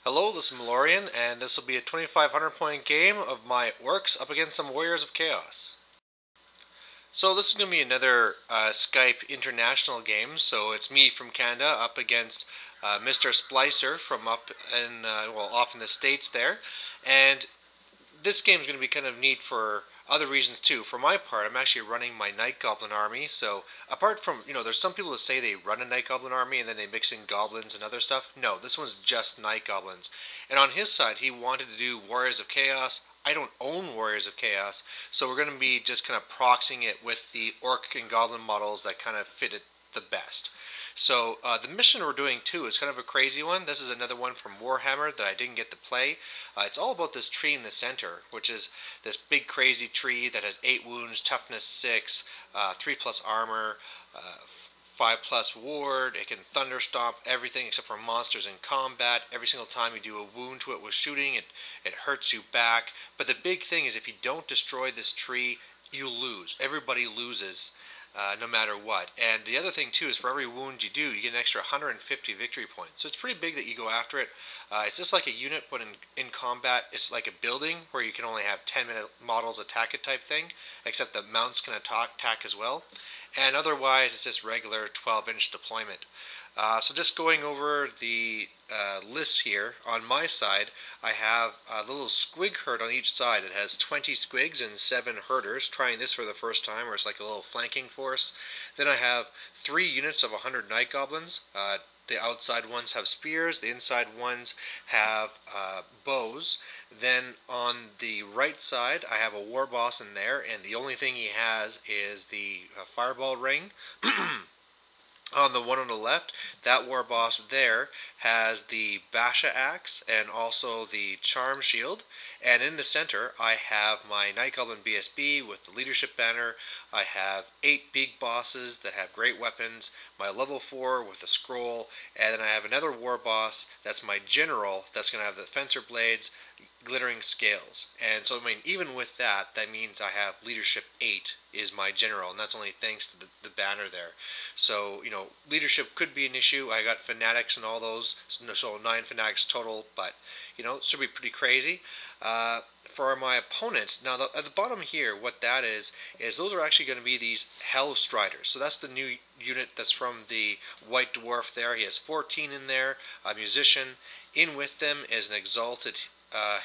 Hello, this is Malorian, and this will be a 2,500 point game of my orcs up against some Warriors of Chaos. So this is going to be another Skype international game, so it's me from Canada up against Mr. Splicer from up in, off in the States there, and this game is going to be kind of neat for other reasons too. For my part, I'm actually running my Night Goblin army. So apart from, there's some people that say they run a Night Goblin army and then they mix in goblins and other stuff. No, this one's just Night Goblins. And on his side, he wanted to do Warriors of Chaos. I don't own Warriors of Chaos, so we're going to be just kind of proxying it with the Orc and Goblin models that kind of fit it the best. So the mission we're doing too is kind of a crazy one. This is another one from Warhammer that I didn't get to play. It's all about this tree in the center, which is this big crazy tree that has 8 wounds, toughness 6, 3+ armor, 5+ ward. It can thunder stomp everything except for monsters in combat. Every single time you do a wound to it with shooting, it hurts you back. But the big thing is if you don't destroy this tree, you lose. Everybody loses. No matter what. And the other thing too is for every wound you do, you get an extra 150 victory points. So it's pretty big that you go after it. It's just like a unit, but in combat, it's like a building where you can only have 10-minute models attack it type thing, except the mounts can attack as well. And otherwise, it's just regular 12-inch deployment. So just going over the list here, on my side, I have a little squig herd on each side. It has 20 squigs and 7 herders, trying this for the first time, where it's like a little flanking force. Then I have 3 units of 100 Night Goblins. The outside ones have spears, the inside ones have bows. Then on the right side, I have a war boss in there, and the only thing he has is the fireball ring. On the one on the left, that war boss there has the Basha axe and also the charm shield. And in the center, I have my Night Goblin BSB with the leadership banner. I have 8 big bosses that have great weapons, my level 4 with the scroll, and then I have another war boss that's my general that's going to have the fencer blades, glittering scales. And so, I mean, even with that, that means I have leadership 8 is my general, and that's only thanks to the banner there. So, leadership could be an issue. I got fanatics and all those, so 9 fanatics total, but, it should be pretty crazy. For my opponents, now at the bottom here, what that is those are actually going to be these Hell Striders. So that's the new unit that's from the White Dwarf there. He has 14 in there, a musician. In with them is an exalted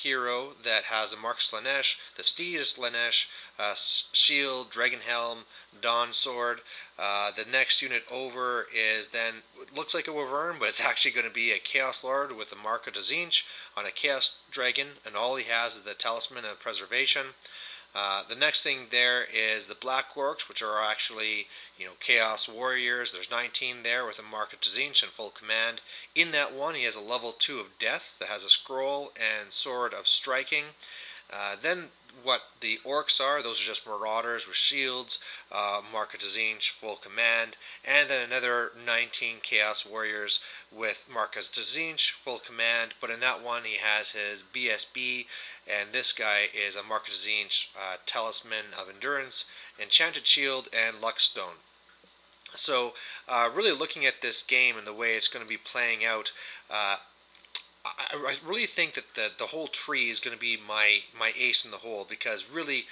hero that has a Mark Slanesh, the Steed is Slanesh, shield, dragon helm, dawn sword. The next unit over is then, it looks like a wyvern, but it's actually going to be a Chaos Lord with the Mark of Tzinch on a Chaos Dragon, and all he has is the Talisman of Preservation. The next thing there is the Black Orcs, which are actually, Chaos Warriors. There's 19 there with a Mark of Tzinch and full command. In that one, he has a level 2 of Death that has a scroll and sword of striking. Then what the orcs are, those are just marauders with shields, Mark of Tzinch, full command, and then another 19 Chaos Warriors with Mark of Tzinch, full command, but in that one he has his BSB, and this guy is a Mark of Tzinch, Talisman of Endurance, Enchanted Shield, and Luck Stone. So really looking at this game and the way it's going to be playing out, I really think that the whole tree is going to be my ace in the hole, because really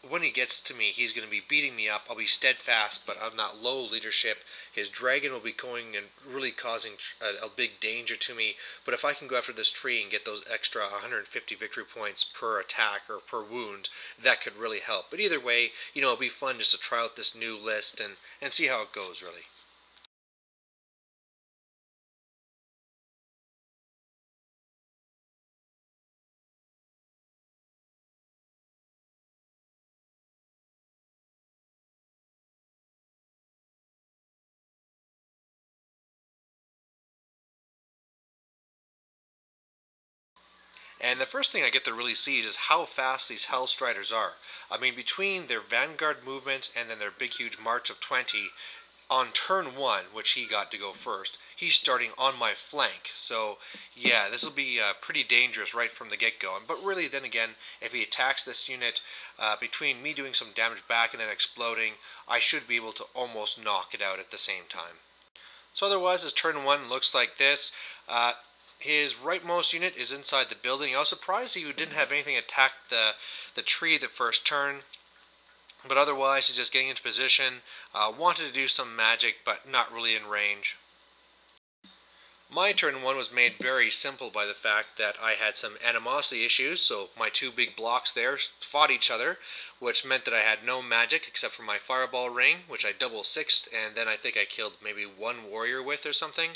when he gets to me, he's going to be beating me up. I'll be steadfast, but I'm not low leadership. His dragon will be going and really causing a big danger to me. But if I can go after this tree and get those extra 150 victory points per attack or per wound, that could really help. But either way, it'll be fun just to try out this new list and see how it goes, really. And the first thing I get to really see is how fast these Hell Striders are. I mean, between their Vanguard movement and then their big huge March of 20, on turn 1, which he got to go first, he's starting on my flank. So, yeah, this will be pretty dangerous right from the get-go. But really, then again, if he attacks this unit, between me doing some damage back and then exploding, I should be able to almost knock it out at the same time. So otherwise, his turn 1 looks like this. his rightmost unit is inside the building. I was surprised he didn't have anything attack the tree the first turn. But otherwise, he's just getting into position, wanted to do some magic, but not really in range. My turn 1 was made very simple by the fact that I had some animosity issues, so my two big blocks there fought each other, which meant that I had no magic except for my fireball ring, which I double sixed, and then I think I killed maybe one warrior with or something.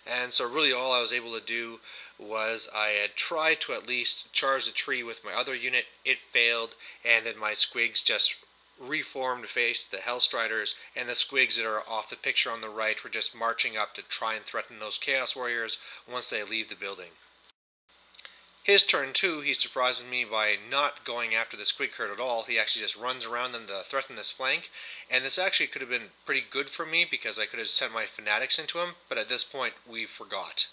And so really all I was able to do was I had tried to at least charge the tree with my other unit. It failed, and then my squigs just reformed to face the Hellstriders, and the squigs that are off the picture on the right were just marching up to try and threaten those Chaos Warriors once they leave the building. His turn 2, he surprises me by not going after the squig herd at all. He actually just runs around them to threaten this flank, and this actually could have been pretty good for me because I could have sent my fanatics into him, but at this point we forgot.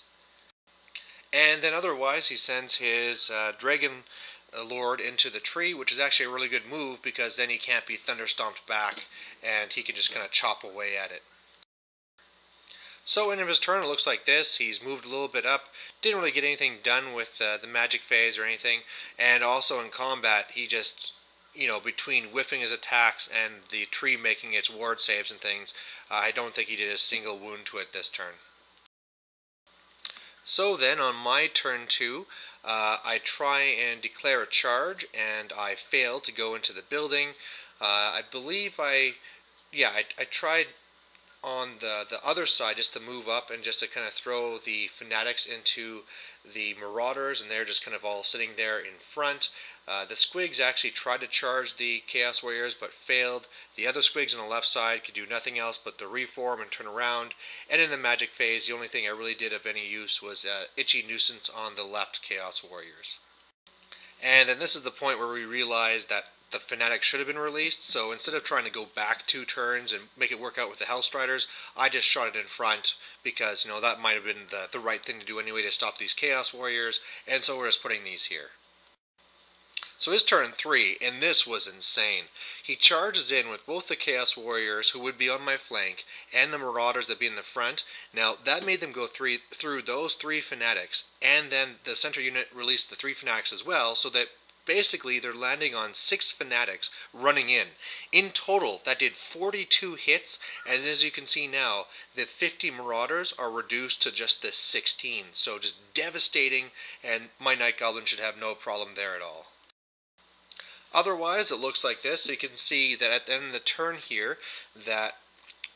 And then otherwise he sends his Dragon Lord into the tree, which is actually a really good move because then he can't be thunderstomped back and he can just kind of chop away at it. So end of his turn it looks like this. He's moved a little bit up, didn't really get anything done with the magic phase or anything, and also in combat he just, between whiffing his attacks and the tree making its ward saves and things, I don't think he did a single wound to it this turn. So then on my turn 2, I try and declare a charge, and I fail to go into the building. I believe I tried on the other side just to move up and just to kind of throw the fanatics into the marauders, and they're just kind of all sitting there in front. The squigs actually tried to charge the Chaos Warriors but failed. The other squigs on the left side could do nothing else but to reform and turn around. And in the magic phase, the only thing I really did of any use was Itchy Nuisance on the left Chaos Warriors. And then this is the point where we realized that the Fanatic should have been released, so instead of trying to go back 2 turns and make it work out with the Hellstriders, I just shot it in front because, that might have been the right thing to do anyway to stop these Chaos Warriors, and so we're just putting these here. So his turn 3, and this was insane. He charges in with both the Chaos Warriors, who would be on my flank, and the Marauders that be in the front. Now, that made them go through those 3 Fanatics, and then the center unit released the 3 Fanatics as well, so that basically they're landing on 6 Fanatics running in. In total, that did 42 hits, and as you can see now, the 50 Marauders are reduced to just this 16. So just devastating, and my Night Goblin should have no problem there at all. Otherwise, it looks like this. So you can see that at the end of the turn here, that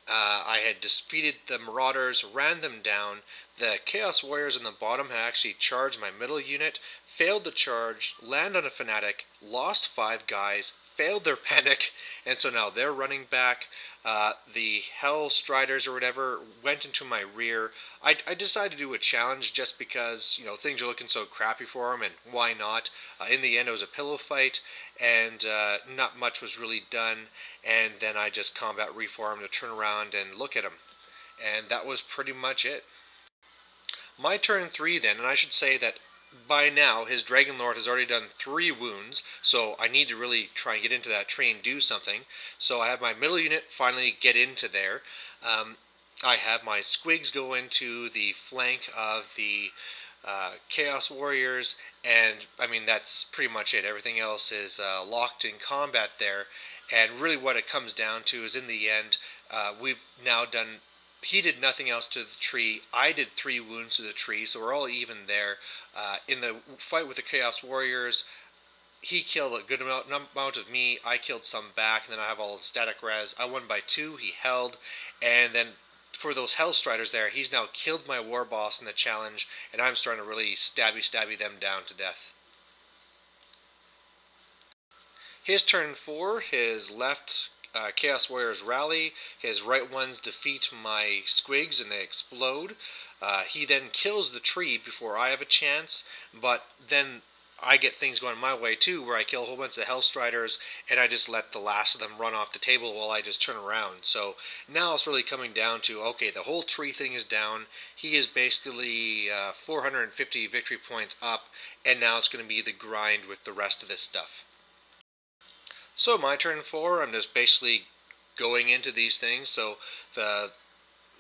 I had defeated the Marauders, ran them down. The Chaos Warriors in the bottom had actually charged my middle unit, failed to charge, land on a Fanatic, lost 5 guys, failed their panic, and so now they're running back. The Hellstriders or whatever went into my rear. I decided to do a challenge just because, things are looking so crappy for them, and why not? In the end, it was a pillow fight, and not much was really done, and then I just combat reformed to turn around and look at them. And that was pretty much it. My turn 3 then, and I should say that by now his Dragon Lord has already done 3 wounds, so I need to really try and get into that tree and do something. So I have my middle unit finally get into there. I have my squigs go into the flank of the Chaos Warriors, and I mean that's pretty much it. Everything else is locked in combat there, and really what it comes down to is in the end we've now done. He did nothing else to the tree. I did 3 wounds to the tree, so we're all even there. In the fight with the Chaos Warriors, he killed a good amount of me. I killed some back, and then I have all the static res. I won by 2. He held, and then for those Hellstriders there, he's now killed my war boss in the challenge, and I'm starting to really stabby them down to death. His turn 4, his left Chaos Warriors rally, his right ones defeat my squigs and they explode. He then kills the tree before I have a chance, but then I get things going my way too, where I kill a whole bunch of Hellstriders and I just let the last of them run off the table while I just turn around. So now it's really coming down to, okay, the whole tree thing is down. He is basically 450 victory points up, and now it's going to be the grind with the rest of this stuff. So my turn 4, I'm just basically going into these things. So the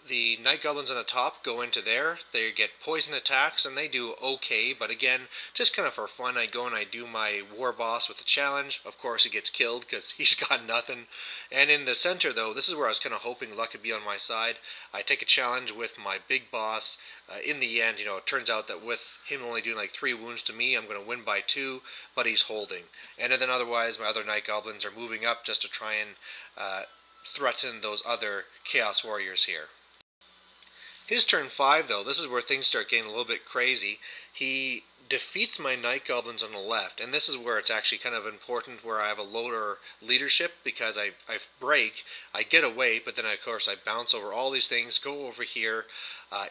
the Night Goblins on the top go into there. They get poison attacks, and they do okay, but again, just kind of for fun, I go and I do my war boss with the challenge. Of course, he gets killed because he's got nothing. And in the center, though, this is where I was kind of hoping luck would be on my side. I take a challenge with my big boss. In the end, it turns out that with him only doing like 3 wounds to me, I'm going to win by 2, but he's holding. And then otherwise, my other Night Goblins are moving up just to try and threaten those other Chaos Warriors here. His turn 5, though, this is where things start getting a little bit crazy. He defeats my Night Goblins on the left, and this is where it's actually kind of important where I have a lower leadership because I break, I get away, but then of course I bounce over all these things, go over here.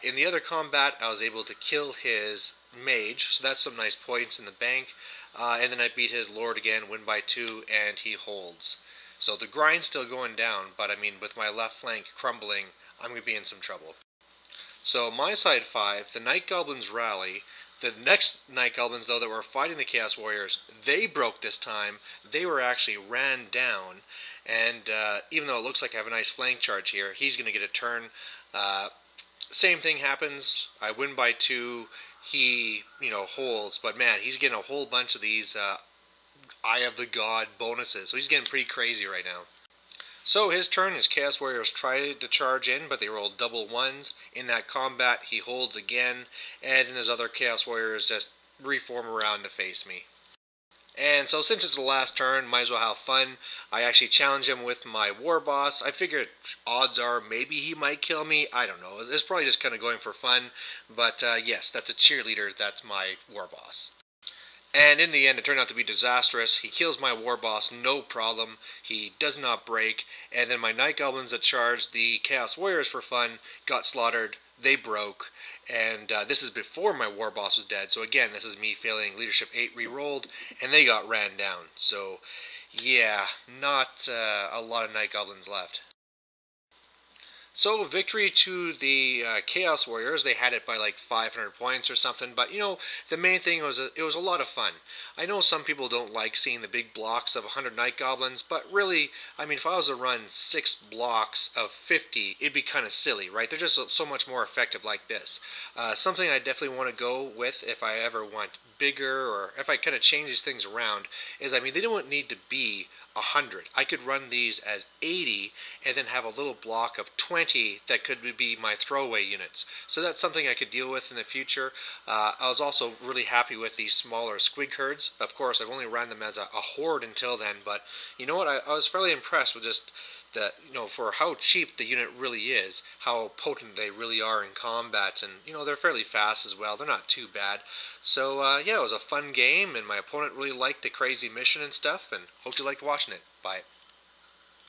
In the other combat, I was able to kill his mage, so that's some nice points in the bank, and then I beat his lord again, win by 2, and he holds. So the grind's still going down, but I mean, with my left flank crumbling, I'm going to be in some trouble. So my side 5, the Night Goblins rally. The next Night Goblins, though, that were fighting the Chaos Warriors, they broke this time. They were actually ran down. And even though it looks like I have a nice flank charge here, he's going to get a turn. Same thing happens. I win by 2. He, holds. But man, he's getting a whole bunch of these Eye of the God bonuses. So he's getting pretty crazy right now. So his turn, his Chaos Warriors tried to charge in, but they rolled double 1s. In that combat, he holds again, and then his other Chaos Warriors just reform around to face me. And so since it's the last turn, might as well have fun. I actually challenge him with my war boss. I figured odds are maybe he might kill me. I don't know. It's probably just kind of going for fun. But yes, that's a cheerleader. That's my war boss. And in the end, it turned out to be disastrous. He kills my war boss, no problem. He does not break. And then my Night Goblins that charged the Chaos Warriors for fun got slaughtered. They broke. And this is before my war boss was dead. So again, this is me failing Leadership 8 re-rolled. And they got ran down. So yeah, not a lot of Night Goblins left. So victory to the Chaos Warriors. They had it by like 500 points or something. But the main thing was it was a lot of fun. I know some people don't like seeing the big blocks of 100 Night Goblins, but really, I mean, if I was to run 6 blocks of 50, it'd be kind of silly, right? They're just so much more effective like this. Something I definitely want to go with if I ever want bigger, or if I kind of change these things around, is, I mean, they don't need to be 100. I could run these as 80 and then have a little block of 20 that could be my throwaway units. So that's something I could deal with in the future. I was also really happy with these smaller squig herds. Of course, I've only ran them as a horde until then, but you know what? I was fairly impressed with just the, for how cheap the unit really is, how potent they really are in combat, and they're fairly fast as well. They're not too bad. So yeah, it was a fun game, and my opponent really liked the crazy mission and stuff, and hope you liked watching it. Bye.